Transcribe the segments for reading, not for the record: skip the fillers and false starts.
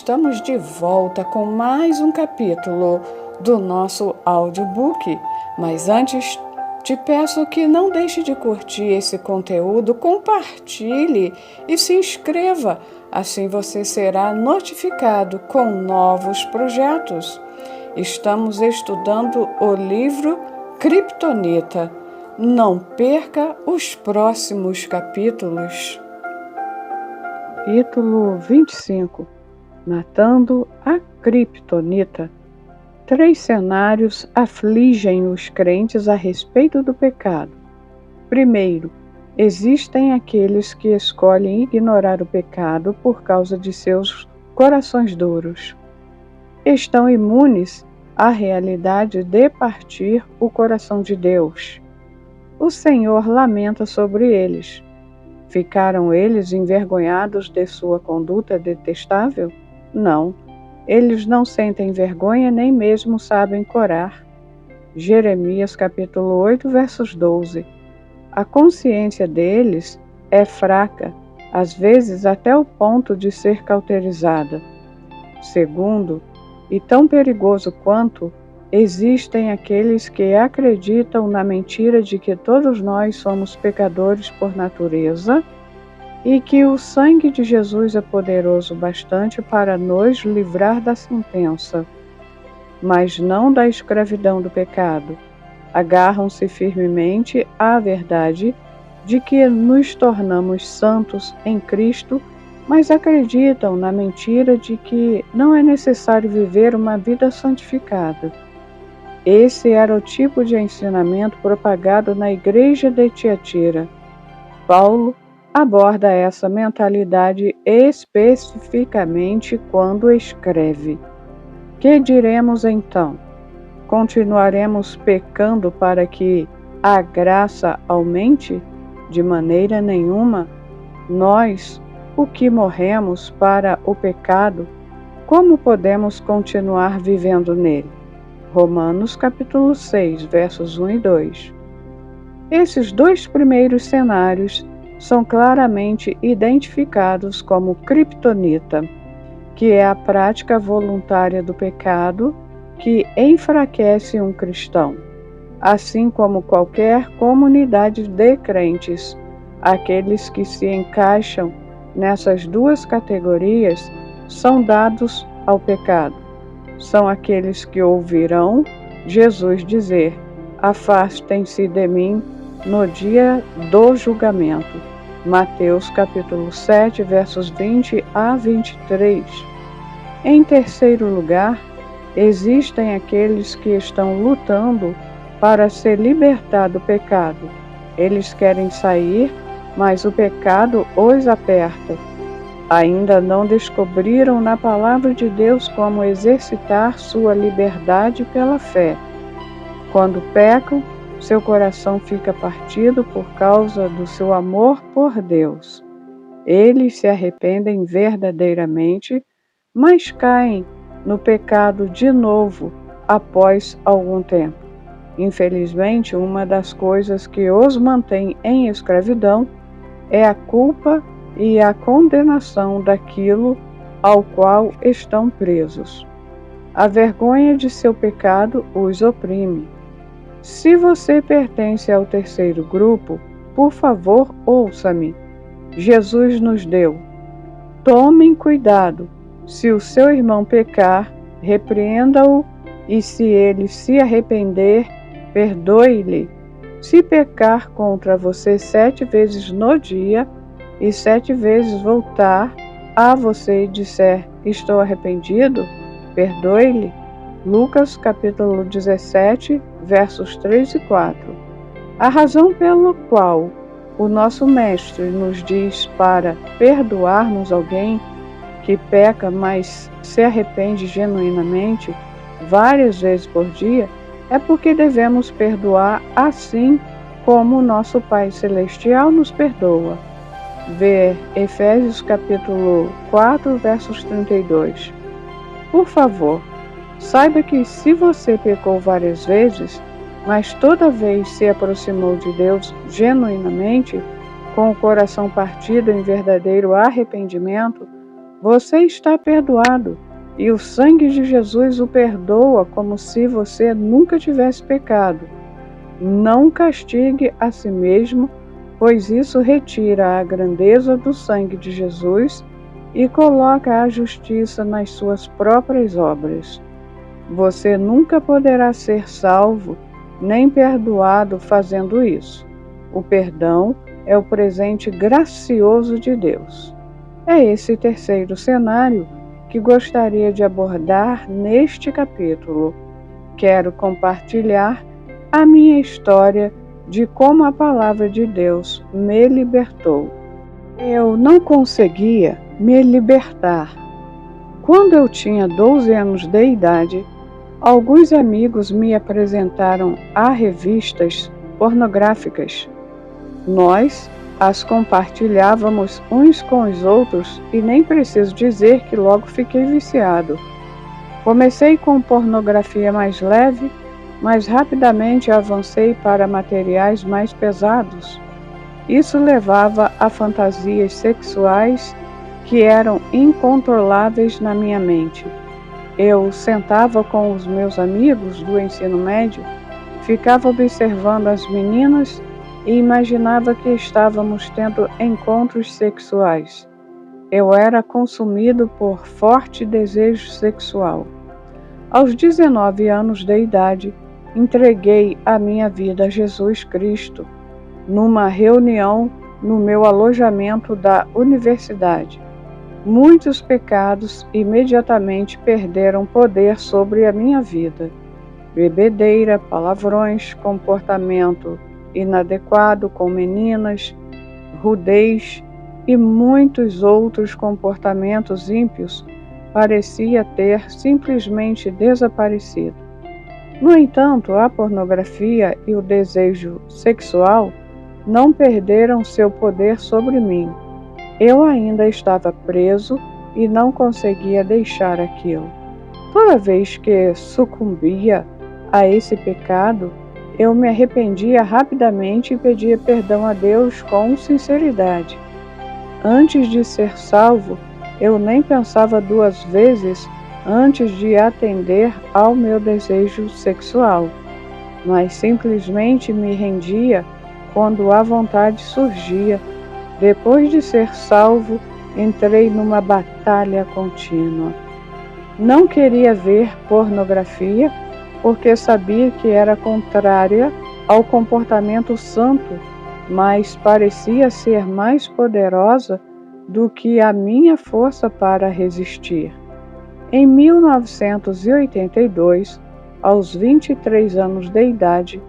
estamos de volta com mais um capítulo do nosso audiobook. Mas antes, te peço que não deixe de curtir esse conteúdo, compartilhe e se inscreva. Assim você será notificado com novos projetos. Estamos estudando o livro Kryptonita. Não perca os próximos capítulos. Capítulo 25. Matando a Kryptonita. 3 cenários afligem os crentes a respeito do pecado. Primeiro, existem aqueles que escolhem ignorar o pecado por causa de seus corações duros. Estão imunes à realidade de partir o coração de Deus. O Senhor lamenta sobre eles. Ficaram eles envergonhados de sua conduta detestável? Não. Eles não sentem vergonha nem mesmo sabem corar. Jeremias capítulo 8, versos 12. A consciência deles é fraca, às vezes até o ponto de ser cauterizada. Segundo, e tão perigoso quanto, existem aqueles que acreditam na mentira de que todos nós somos pecadores por natureza e que o sangue de Jesus é poderoso bastante para nos livrar da sentença, mas não da escravidão do pecado. Agarram-se firmemente à verdade de que nos tornamos santos em Cristo, mas acreditam na mentira de que não é necessário viver uma vida santificada. Esse era o tipo de ensinamento propagado na igreja de Tiatira. Paulo aborda essa mentalidade especificamente quando escreve: Que diremos então? Continuaremos pecando para que a graça aumente? De maneira nenhuma. Nós, o que morremos para o pecado, como podemos continuar vivendo nele? Romanos capítulo 6, versos 1 e 2. Esses 2 primeiros cenários são claramente identificados como kryptonita, que é a prática voluntária do pecado que enfraquece um cristão, assim como qualquer comunidade de crentes. Aqueles que se encaixam nessas 2 categorias são dados ao pecado. São aqueles que ouvirão Jesus dizer: Afastem-se de mim no dia do julgamento. Mateus capítulo 7, versos 20 a 23. Em terceiro lugar, existem aqueles que estão lutando para se libertar do pecado. Eles querem sair, mas o pecado os aperta. Ainda não descobriram na palavra de Deus como exercitar sua liberdade pela fé. Quando pecam, seu coração fica partido por causa do seu amor por Deus. Eles se arrependem verdadeiramente, mas caem no pecado de novo após algum tempo. Infelizmente, uma das coisas que os mantém em escravidão é a culpa e a condenação daquilo ao qual estão presos. A vergonha de seu pecado os oprime. Se você pertence ao terceiro grupo, por favor, ouça-me. Jesus nos deu: Tomem cuidado. Se o seu irmão pecar, repreenda-o, e se ele se arrepender, perdoe-lhe. Se pecar contra você 7 vezes no dia, e 7 vezes voltar a você e disser: Estou arrependido, perdoe-lhe. Lucas capítulo 17, versos 3 e 4. A razão pela qual o nosso Mestre nos diz para perdoarmos alguém que peca, mas se arrepende genuinamente várias vezes por dia, é porque devemos perdoar assim como o nosso Pai Celestial nos perdoa. Ver Efésios capítulo 4, versos 32. Por favor, saiba que se você pecou várias vezes, mas toda vez se aproximou de Deus genuinamente, com o coração partido em verdadeiro arrependimento, Você está perdoado e o sangue de Jesus o perdoa como se você nunca tivesse pecado. Não castigue a si mesmo, pois isso retira a grandeza do sangue de Jesus e coloca a justiça nas suas próprias obras. Você nunca poderá ser salvo nem perdoado fazendo isso. O perdão é o presente gracioso de Deus. É esse terceiro cenário que gostaria de abordar neste capítulo. Quero compartilhar a minha história de como a palavra de Deus me libertou. Eu não conseguia me libertar. Quando eu tinha 12 anos de idade, alguns amigos me apresentaram a revistas pornográficas. Nós as compartilhávamos uns com os outros e nem preciso dizer que logo fiquei viciado. Comecei com pornografia mais leve, mas rapidamente avancei para materiais mais pesados. Isso levava a fantasias sexuais que eram incontroláveis na minha mente. Eu sentava com os meus amigos do ensino médio, ficava observando as meninas e imaginava que estávamos tendo encontros sexuais. Eu era consumido por forte desejo sexual. Aos 19 anos de idade, entreguei a minha vida a Jesus Cristo, numa reunião no meu alojamento da universidade. Muitos pecados imediatamente perderam poder sobre a minha vida. Bebedeira, palavrões, comportamento inadequado com meninas, rudez e muitos outros comportamentos ímpios parecia ter simplesmente desaparecido. No entanto, a pornografia e o desejo sexual não perderam seu poder sobre mim. Eu ainda estava preso e não conseguia deixar aquilo. Toda vez que sucumbia a esse pecado, eu me arrependia rapidamente e pedia perdão a Deus com sinceridade. Antes de ser salvo, eu nem pensava duas vezes antes de atender ao meu desejo sexual, mas simplesmente me rendia quando a vontade surgia. Depois de ser salvo, entrei numa batalha contínua. Não queria ver pornografia porque sabia que era contrária ao comportamento santo, mas parecia ser mais poderosa do que a minha força para resistir. Em 1982, aos 23 anos de idade,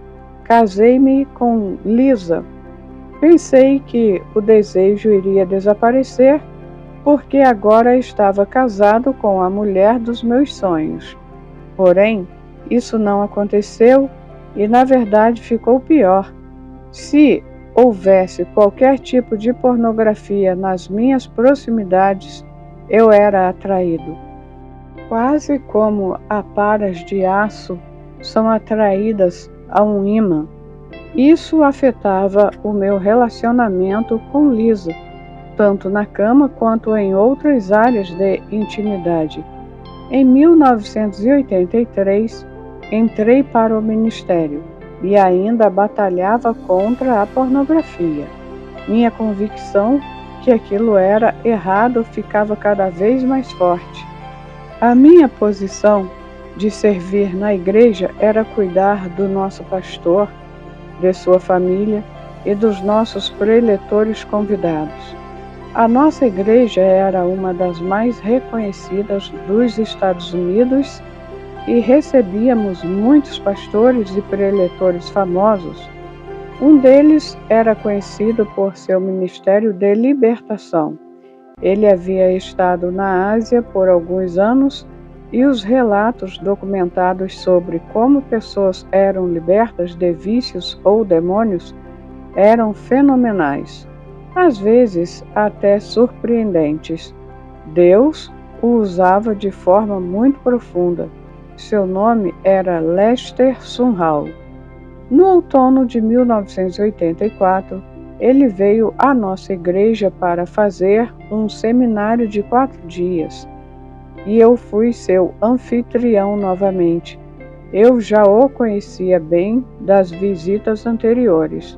casei-me com Lisa. Pensei que o desejo iria desaparecer porque agora estava casado com a mulher dos meus sonhos. Porém, isso não aconteceu e, na verdade, ficou pior. Se houvesse qualquer tipo de pornografia nas minhas proximidades, eu era atraído. Quase como aparas de aço são atraídas a um ímã. Isso afetava o meu relacionamento com Lisa, tanto na cama quanto em outras áreas de intimidade. Em 1983, entrei para o ministério e ainda batalhava contra a pornografia. Minha convicção que aquilo era errado ficava cada vez mais forte. A minha posição de servir na igreja era cuidar do nosso pastor, de sua família e dos nossos preletores convidados. A nossa igreja era uma das mais reconhecidas dos Estados Unidos e recebíamos muitos pastores e preletores famosos. Um deles era conhecido por seu ministério de libertação. Ele havia estado na Ásia por alguns anos e os relatos documentados sobre como pessoas eram libertas de vícios ou demônios eram fenomenais, às vezes até surpreendentes. Deus o usava de forma muito profunda. Seu nome era Lester Sumrall. No outono de 1984, ele veio à nossa igreja para fazer um seminário de 4 dias, e eu fui seu anfitrião novamente. Eu já o conhecia bem das visitas anteriores.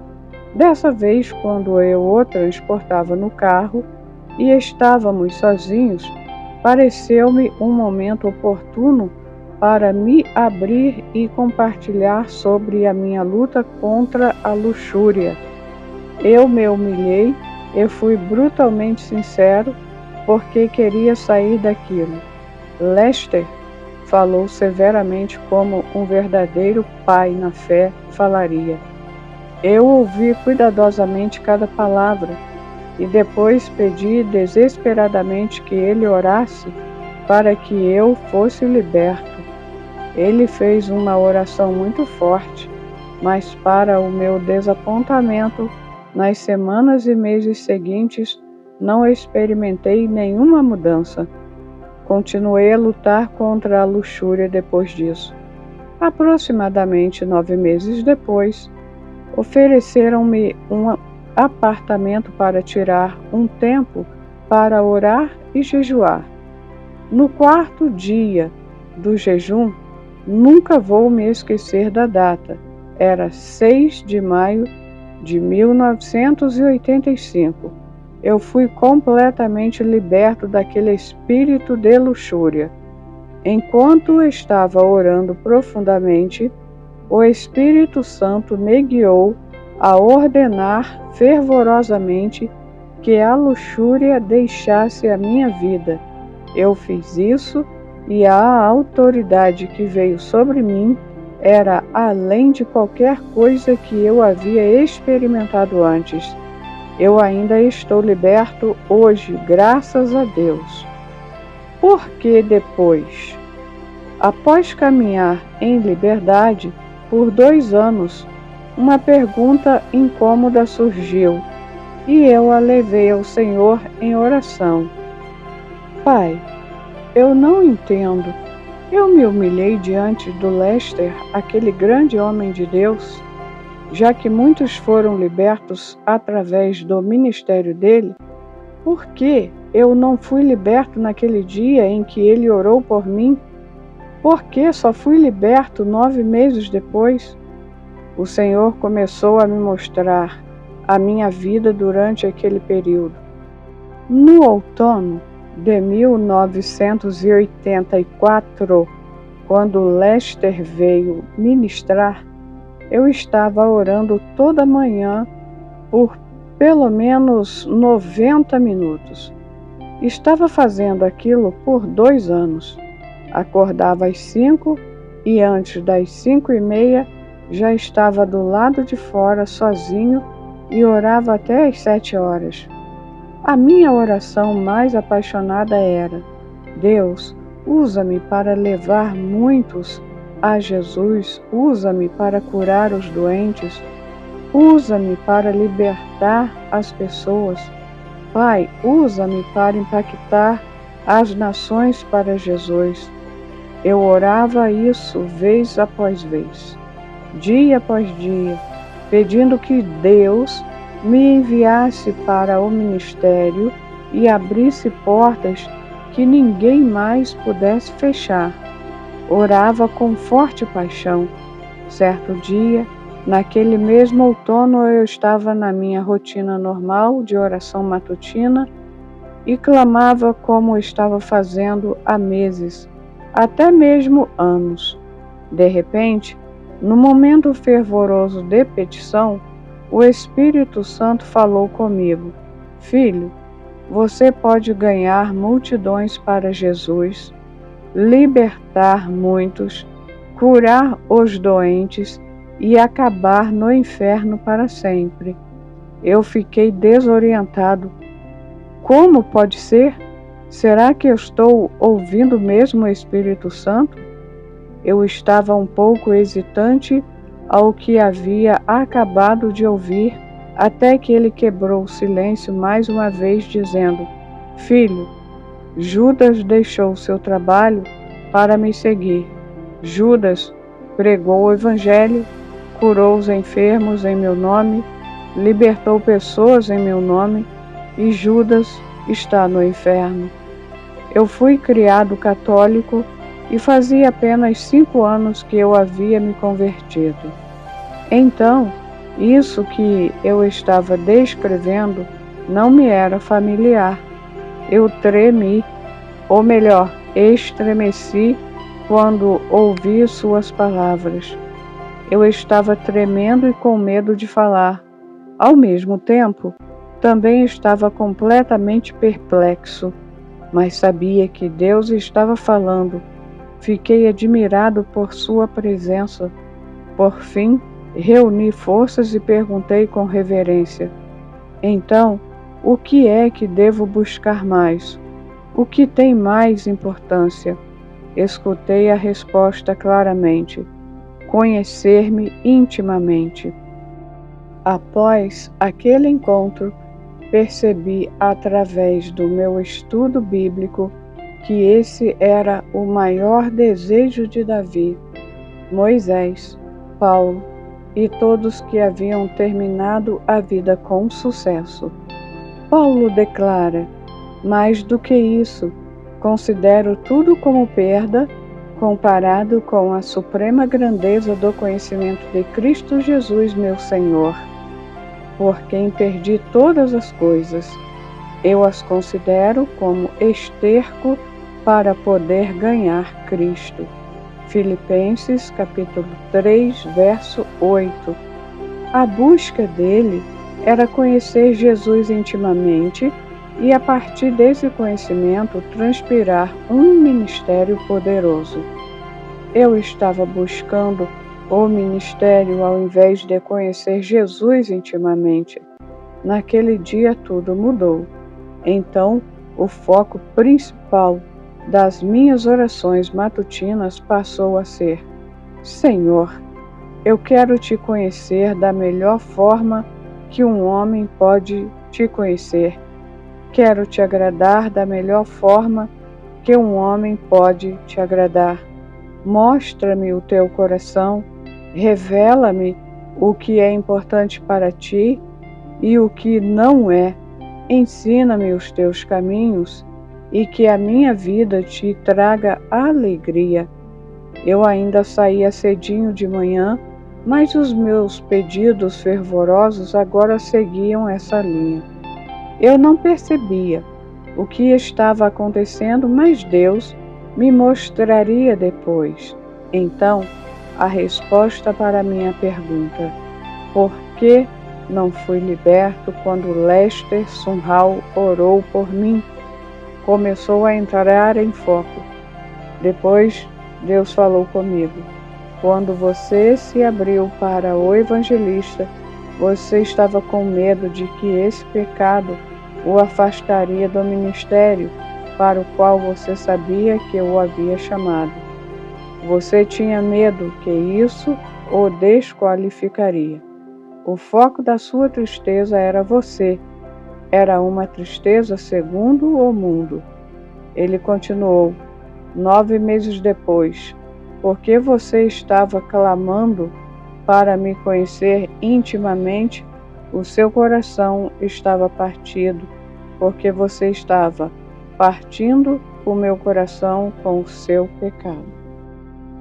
Dessa vez, quando eu o transportava no carro e estávamos sozinhos, pareceu-me um momento oportuno para me abrir e compartilhar sobre a minha luta contra a luxúria. Eu me humilhei e fui brutalmente sincero porque queria sair daquilo. Lester falou severamente como um verdadeiro pai na fé falaria. Eu ouvi cuidadosamente cada palavra e depois pedi desesperadamente que ele orasse para que eu fosse liberto. Ele fez uma oração muito forte, mas para o meu desapontamento, nas semanas e meses seguintes, não experimentei nenhuma mudança. Continuei a lutar contra a luxúria depois disso. Aproximadamente 9 meses depois, ofereceram-me um apartamento para tirar um tempo para orar e jejuar. No 4º dia do jejum, nunca vou me esquecer da data, era 6 de maio de 1985. Eu fui completamente liberto daquele espírito de luxúria. Enquanto estava orando profundamente, o Espírito Santo me guiou a ordenar fervorosamente que a luxúria deixasse a minha vida. Eu fiz isso e a autoridade que veio sobre mim era além de qualquer coisa que eu havia experimentado antes. Eu ainda estou liberto hoje, graças a Deus. Por que depois? Após caminhar em liberdade por 2 anos, uma pergunta incômoda surgiu e eu a levei ao Senhor em oração. Pai, eu não entendo. Eu me humilhei diante do Lester, aquele grande homem de Deus, já que muitos foram libertos através do ministério dele. Por que eu não fui liberto naquele dia em que ele orou por mim? Por que só fui liberto 9 meses depois? O Senhor começou a me mostrar a minha vida durante aquele período. No outono de 1984, quando Lester veio ministrar, eu estava orando toda manhã por pelo menos 90 minutos. Estava fazendo aquilo por 2 anos. Acordava às 5 e antes das 5:30 já estava do lado de fora sozinho e orava até às 7 horas. A minha oração mais apaixonada era: Deus, usa-me para levar muitos a Jesus, usa-me para curar os doentes, usa-me para libertar as pessoas. Pai, usa-me para impactar as nações para Jesus. Eu orava isso vez após vez, dia após dia, pedindo que Deus me enviasse para o ministério e abrisse portas que ninguém mais pudesse fechar. Orava com forte paixão. Certo dia, naquele mesmo outono, eu estava na minha rotina normal de oração matutina e clamava como estava fazendo há meses, até mesmo anos. De repente, no momento fervoroso de petição, o Espírito Santo falou comigo: Filho, você pode ganhar multidões para Jesus, libertar muitos, curar os doentes e acabar no inferno para sempre. Eu fiquei desorientado. Como pode ser? Será que eu estou ouvindo mesmo o Espírito Santo? Eu estava um pouco hesitante ao que havia acabado de ouvir, até que ele quebrou o silêncio mais uma vez, dizendo: Filho, Judas deixou seu trabalho para me seguir. Judas pregou o Evangelho, curou os enfermos em meu nome, libertou pessoas em meu nome e Judas está no inferno. Eu fui criado católico e fazia apenas 5 anos que eu havia me convertido. Então, isso que eu estava descrevendo não me era familiar. Eu tremi, ou melhor, estremeci quando ouvi suas palavras. Eu estava tremendo e com medo de falar. Ao mesmo tempo, também estava completamente perplexo, mas sabia que Deus estava falando. Fiquei admirado por sua presença. Por fim, reuni forças e perguntei com reverência: então, o que é que devo buscar mais? O que tem mais importância? Escutei a resposta claramente: conhecer-me intimamente. Após aquele encontro, percebi através do meu estudo bíblico que esse era o maior desejo de Davi, Moisés, Paulo e todos que haviam terminado a vida com sucesso. Paulo declara: mais do que isso, considero tudo como perda, comparado com a suprema grandeza do conhecimento de Cristo Jesus, meu Senhor, por quem perdi todas as coisas. Eu as considero como esterco para poder ganhar Cristo. Filipenses capítulo 3, verso 8. A busca dele era conhecer Jesus intimamente e, a partir desse conhecimento, transpirar um ministério poderoso. Eu estava buscando o ministério ao invés de conhecer Jesus intimamente. Naquele dia tudo mudou. Então, o foco principal das minhas orações matutinas passou a ser: Senhor, eu quero te conhecer da melhor forma que um homem pode te conhecer. Quero te agradar da melhor forma que um homem pode te agradar. Mostra-me o teu coração, revela-me o que é importante para ti e o que não é. Ensina-me os teus caminhos e que a minha vida te traga alegria. Eu ainda saía cedinho de manhã, mas os meus pedidos fervorosos agora seguiam essa linha. Eu não percebia o que estava acontecendo, mas Deus me mostraria depois. Então, a resposta para a minha pergunta: por que não fui liberto quando Lester Sumrall orou por mim? Começou a entrar em foco. Depois, Deus falou comigo: quando você se abriu para o evangelista, você estava com medo de que esse pecado o afastaria do ministério para o qual você sabia que o havia chamado. Você tinha medo que isso o desqualificaria. O foco da sua tristeza era você. Era uma tristeza segundo o mundo. Ele continuou: 9 meses depois, porque você estava clamando para me conhecer intimamente, o seu coração estava partido, porque você estava partindo o meu coração com o seu pecado.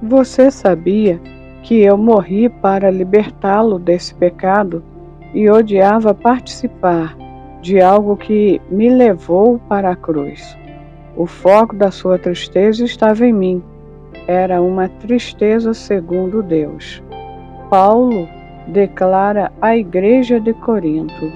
Você sabia que eu morri para libertá-lo desse pecado e odiava participar de algo que me levou para a cruz. O foco da sua tristeza estava em mim. Era uma tristeza segundo Deus. Paulo declara à igreja de Corinto: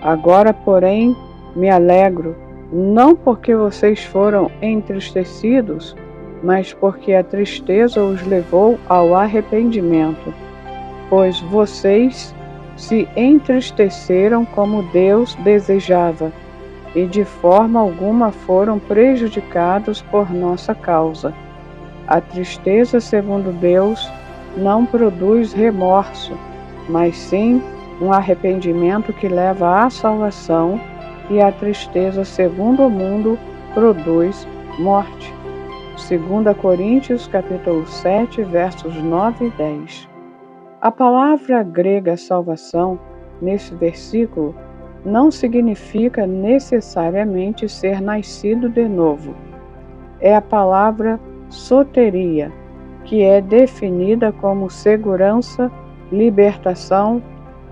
agora, porém, me alegro, não porque vocês foram entristecidos, mas porque a tristeza os levou ao arrependimento, pois vocês se entristeceram como Deus desejava, e de forma alguma foram prejudicados por nossa causa. A tristeza segundo Deus não produz remorso, mas sim um arrependimento que leva à salvação, e a tristeza segundo o mundo produz morte. 2 Coríntios capítulo 7, versos 9 e 10. A palavra grega salvação nesse versículo não significa necessariamente ser nascido de novo. É a palavra soteria, que é definida como segurança, libertação,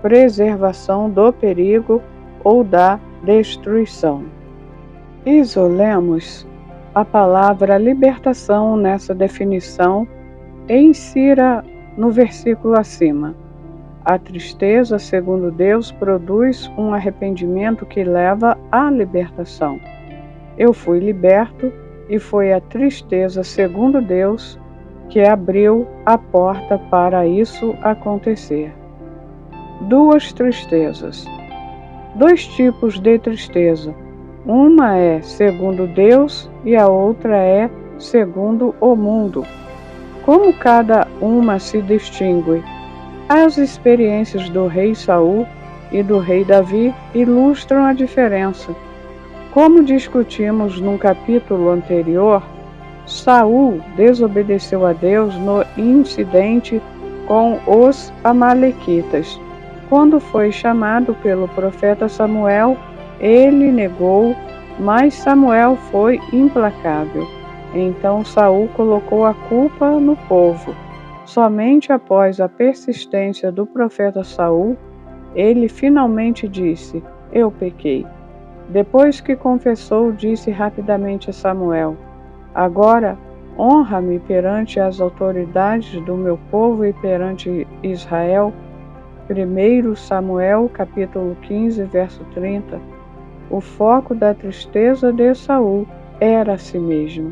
preservação do perigo ou da destruição. Isolemos a palavra libertação nessa definição e insira no versículo acima. A tristeza, segundo Deus, produz um arrependimento que leva à libertação. Eu fui liberto e foi a tristeza, segundo Deus, que abriu a porta para isso acontecer. Duas tristezas. Dois tipos de tristeza. Uma é segundo Deus e a outra é segundo o mundo. Como cada uma se distingue? As experiências do rei Saul e do rei Davi ilustram a diferença. Como discutimos no capítulo anterior, Saul desobedeceu a Deus no incidente com os amalequitas. Quando foi chamado pelo profeta Samuel, ele negou, mas Samuel foi implacável. Então Saul colocou a culpa no povo. Somente após a persistência do profeta Saul, ele finalmente disse: "Eu pequei". Depois que confessou, disse rapidamente a Samuel: "Agora honra-me perante as autoridades do meu povo e perante Israel". 1 Samuel, capítulo 15, verso 30. O foco da tristeza de Saul era a si mesmo.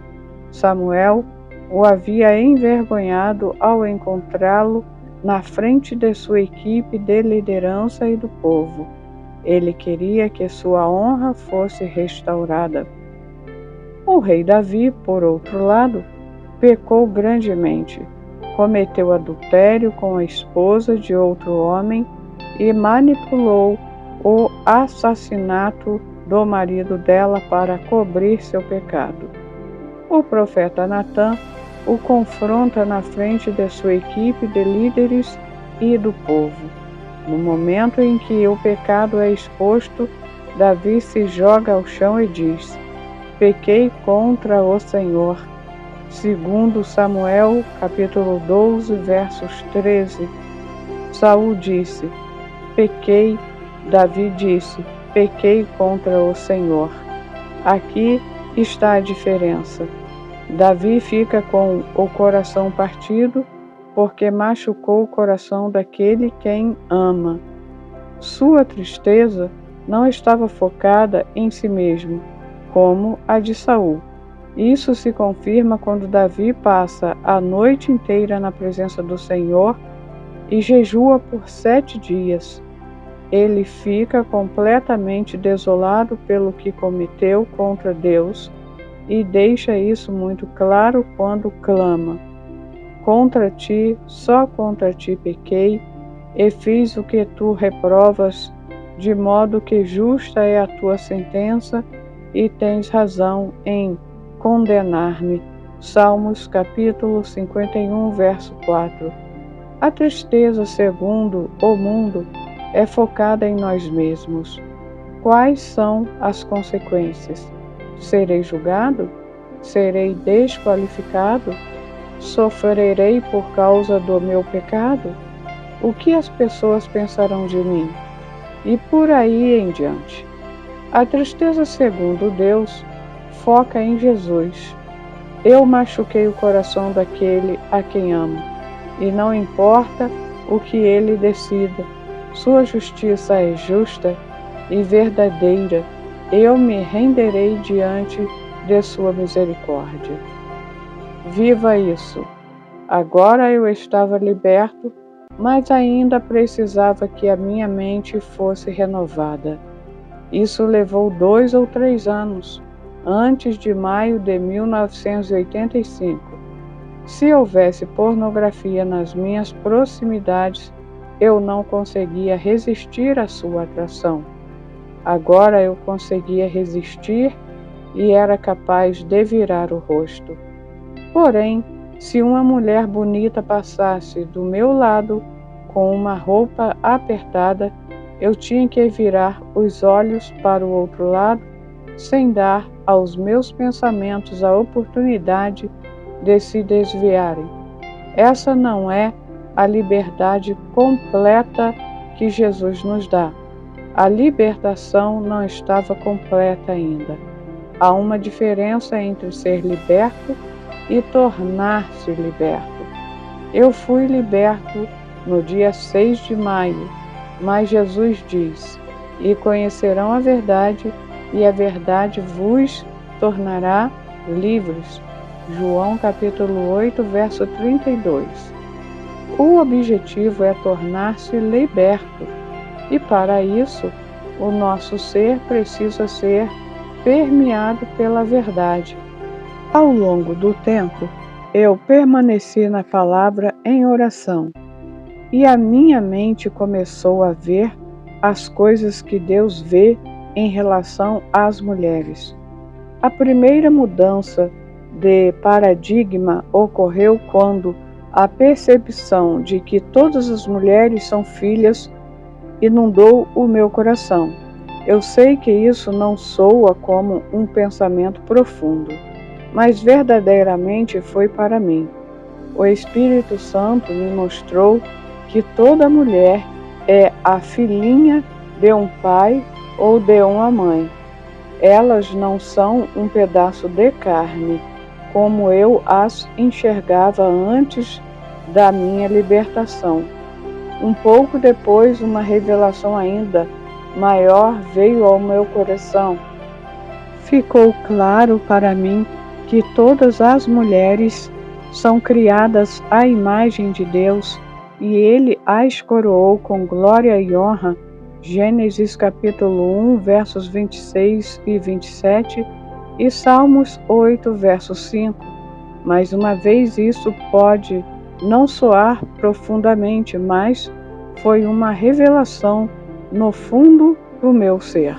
Samuel o havia envergonhado ao encontrá-lo na frente de sua equipe de liderança e do povo. Ele queria que sua honra fosse restaurada. O rei Davi, por outro lado, pecou grandemente. Cometeu adultério com a esposa de outro homem e manipulou o assassinato do marido dela para cobrir seu pecado. O profeta Natã o confronta na frente de sua equipe de líderes e do povo. No momento em que o pecado é exposto, Davi se joga ao chão e diz: "Pequei contra o Senhor". Segundo Samuel, capítulo 12, versos 13. Saul disse: "Pequei", Davi disse: "Pequei contra o Senhor". Aqui está a diferença. Davi fica com o coração partido porque machucou o coração daquele quem ama. Sua tristeza não estava focada em si mesmo, como a de Saul. Isso se confirma quando Davi passa a noite inteira na presença do Senhor e jejua por 7 dias. Ele fica completamente desolado pelo que cometeu contra Deus e deixa isso muito claro quando clama: "Contra ti, só contra ti pequei, e fiz o que tu reprovas, de modo que justa é a tua sentença, e tens razão em condenar-me". Salmos capítulo 51, verso 4. A tristeza, segundo o mundo, é focada em nós mesmos. Quais são as consequências? Serei julgado? Serei desqualificado? Sofrerei por causa do meu pecado? O que as pessoas pensarão de mim? E por aí em diante. A tristeza, segundo Deus, foca em Jesus. Eu machuquei o coração daquele a quem amo, e não importa o que ele decida, sua justiça é justa e verdadeira. Eu me renderei diante de sua misericórdia. Viva isso! Agora eu estava liberto, mas ainda precisava que a minha mente fosse renovada. Isso levou 2 ou 3 anos, antes de maio de 1985. Se houvesse pornografia nas minhas proximidades, eu não conseguia resistir à sua atração. Agora eu conseguia resistir e era capaz de virar o rosto. Porém, se uma mulher bonita passasse do meu lado com uma roupa apertada, eu tinha que virar os olhos para o outro lado, sem dar aos meus pensamentos a oportunidade de se desviarem. Essa não é a liberdade completa que Jesus nos dá. A libertação não estava completa ainda. Há uma diferença entre ser liberto e tornar-se liberto. Eu fui liberto no dia 6 de maio, mas Jesus diz: "E conhecerão a verdade, e a verdade vos tornará livres." João capítulo 8, verso 32. O objetivo é tornar-se liberto, e para isso, o nosso ser precisa ser permeado pela verdade. Ao longo do tempo, eu permaneci na palavra em oração, e a minha mente começou a ver as coisas que Deus vê em relação às mulheres. A primeira mudança de paradigma ocorreu quando a percepção de que todas as mulheres são filhas inundou o meu coração. Eu sei que isso não soa como um pensamento profundo, mas verdadeiramente foi para mim. O Espírito Santo me mostrou que toda mulher é a filhinha de um pai ou de uma mãe. Elas não são um pedaço de carne, como eu as enxergava antes da minha libertação. Um pouco depois, uma revelação ainda maior veio ao meu coração. Ficou claro para mim que todas as mulheres são criadas à imagem de Deus e Ele as coroou com glória e honra. Gênesis capítulo 1, versos 26 e 27 e Salmos 8, verso 5. Mais uma vez, isso pode não soar profundamente, mas foi uma revelação no fundo do meu ser.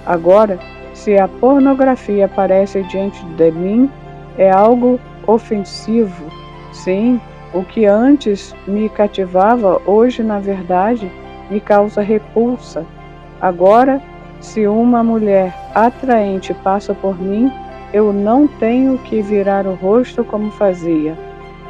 Agora, se a pornografia aparece diante de mim, é algo ofensivo. Sim, o que antes me cativava, hoje, na verdade, me causa repulsa. Agora, se uma mulher atraente passa por mim, eu não tenho que virar o rosto como fazia,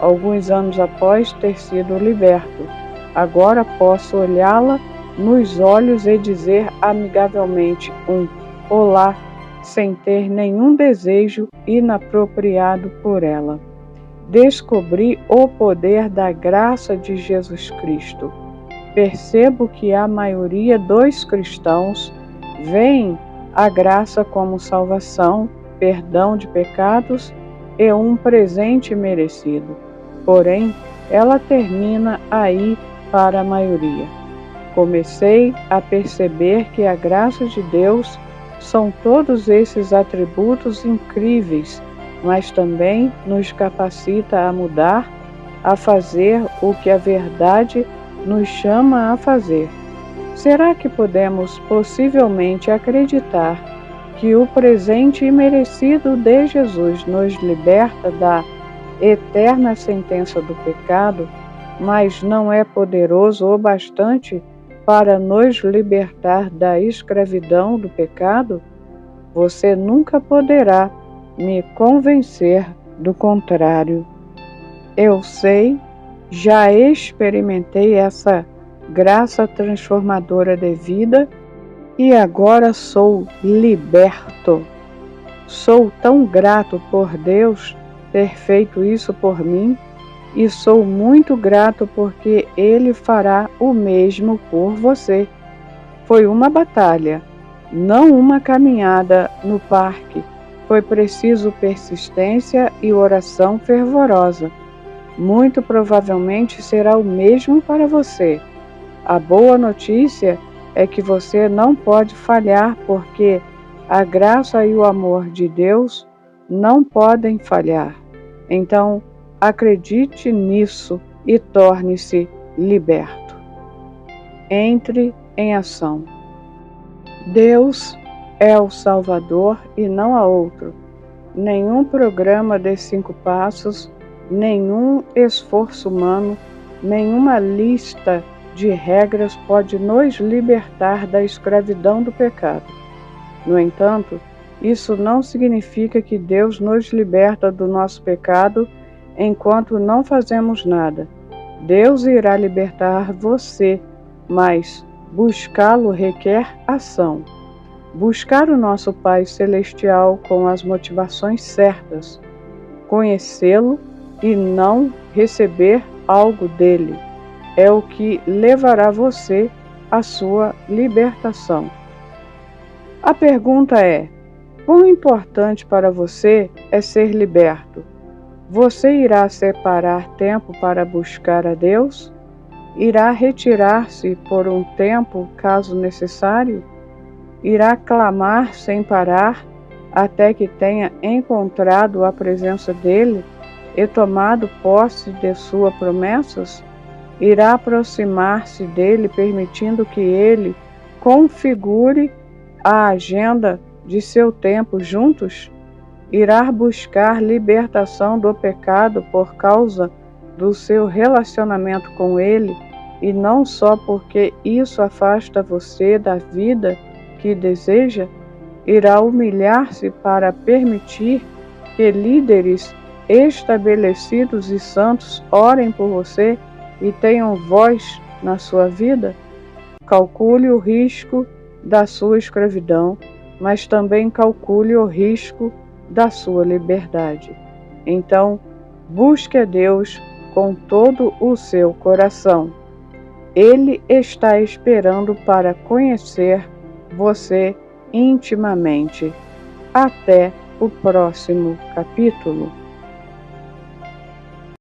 alguns anos após ter sido liberto. Agora posso olhá-la nos olhos e dizer amigavelmente um olá, sem ter nenhum desejo inapropriado por ela. Descobri o poder da graça de Jesus Cristo. Percebo que a maioria dos cristãos veem a graça como salvação, perdão de pecados e um presente merecido. Porém, ela termina aí para a maioria. Comecei a perceber que a graça de Deus são todos esses atributos incríveis, mas também nos capacita a mudar, a fazer o que a verdade nos chama a fazer. Será que podemos possivelmente acreditar que o presente imerecido de Jesus nos liberta da eterna sentença do pecado, mas não é poderoso o bastante para nos libertar da escravidão do pecado? Você nunca poderá me convencer do contrário. Eu sei, já experimentei essa graça transformadora de vida e agora sou liberto. Sou tão grato por Deus ter feito isso por mim e sou muito grato porque Ele fará o mesmo por você. Foi uma batalha, não uma caminhada no parque. Foi preciso persistência e oração fervorosa. Muito provavelmente será o mesmo para você. A boa notícia é que você não pode falhar, porque a graça e o amor de Deus não podem falhar. Então, acredite nisso e torne-se liberto. Entre em ação. Deus é o Salvador e não há outro. Nenhum programa de 5 passos, nenhum esforço humano, nenhuma lista de regras pode nos libertar da escravidão do pecado. No entanto, isso não significa que Deus nos liberta do nosso pecado enquanto não fazemos nada. Deus irá libertar você, mas buscá-lo requer ação. Buscar o nosso Pai Celestial com as motivações certas, conhecê-lo e não receber algo dele, é o que levará você à sua libertação. A pergunta é: quão importante para você é ser liberto? Você irá separar tempo para buscar a Deus? Irá retirar-se por um tempo, caso necessário? Irá clamar sem parar até que tenha encontrado a presença dele e tomado posse de suas promessas? Irá aproximar-se dele, permitindo que ele configure a agenda de seu tempo juntos? Irá buscar libertação do pecado por causa do seu relacionamento com ele, e não só porque isso afasta você da vida que deseja? Irá humilhar-se para permitir que líderes estabelecidos e santos orem por você e tenham voz na sua vida? Calcule o risco da sua escravidão, mas também calcule o risco da sua liberdade. Então, busque a Deus com todo o seu coração. Ele está esperando para conhecer você intimamente. Até o próximo capítulo.